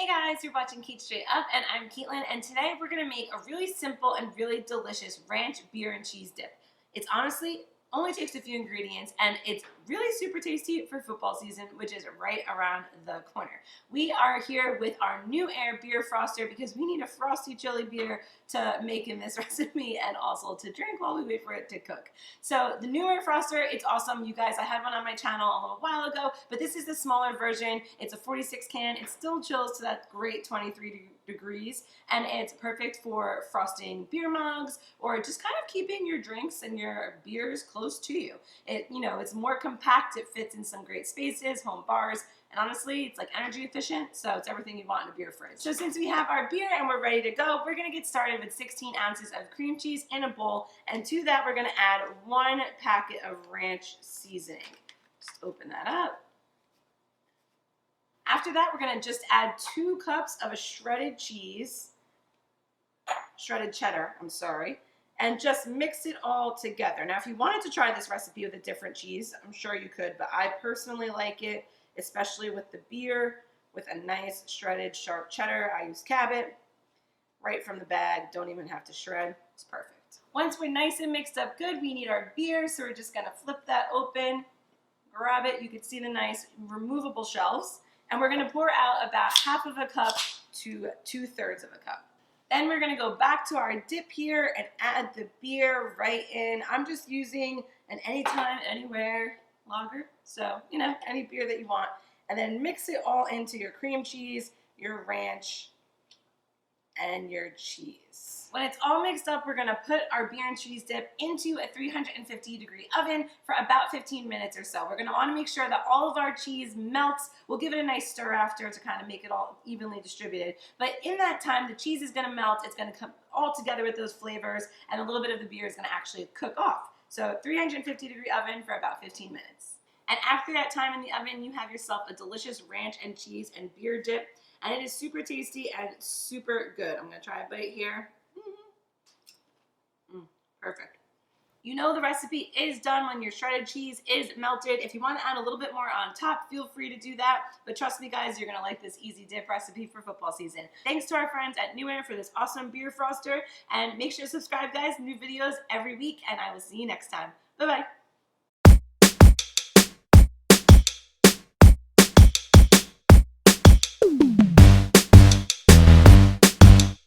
Guys, you're watching Cait Straight Up, and I'm Caitlin, and today we're going to make a really simple and really delicious ranch beer and cheese dip. It's honestly only takes a few ingredients, and it's really super tasty for football season, which is right around the corner. We are here with our New Air beer froster because we need a frosty chili beer to make in this recipe and also to drink while we wait for it to cook. So the New Air froster, it's awesome. You guys, I had one on my channel a little while ago, but this is the smaller version. It's a 46 can. It still chills to that great 23 degrees, and it's perfect for frosting beer mugs or just kind of keeping your drinks and your beers close to you. It's more compact. It fits in some great spaces, home bars, and honestly, it's like energy efficient, so it's everything you want in a beer fridge. So since we have our beer and we're ready to go, we're gonna get started with 16 ounces of cream cheese in a bowl, and to that we're gonna add 1 packet of ranch seasoning. Just open that up. After that, we're gonna just add 2 cups of a shredded cheddar, and just mix it all together. Now, if you wanted to try this recipe with a different cheese, I'm sure you could, but I personally like it, especially with the beer, with a nice shredded sharp cheddar. I use Cabot, right from the bag, don't even have to shred. It's perfect. Once we're nice and mixed up good, we need our beer, so we're just gonna flip that open, grab it. You can see the nice removable shelves, and we're gonna pour out about half of a cup to 2/3 of a cup. Then we're gonna go back to our dip here and add the beer right in. I'm just using an anytime, anywhere lager. So, any beer that you want. And then mix it all into your cream cheese, your ranch, and your cheese. When it's all mixed up, we're gonna put our beer and cheese dip into a 350-degree oven for about 15 minutes or so. We're gonna wanna make sure that all of our cheese melts. We'll give it a nice stir after to kind of make it all evenly distributed. But in that time, the cheese is gonna melt. It's gonna come all together with those flavors, and a little bit of the beer is gonna actually cook off. So 350-degree oven for about 15 minutes. And after that time in the oven, you have yourself a delicious ranch and cheese and beer dip. And it is super tasty and super good. I'm going to try a bite here. Perfect. You know the recipe is done when your shredded cheese is melted. If you want to add a little bit more on top, feel free to do that. But trust me, guys, you're going to like this easy dip recipe for football season. Thanks to our friends at New Air for this awesome beer froster. And make sure to subscribe, guys. New videos every week. And I will see you next time. Bye-bye.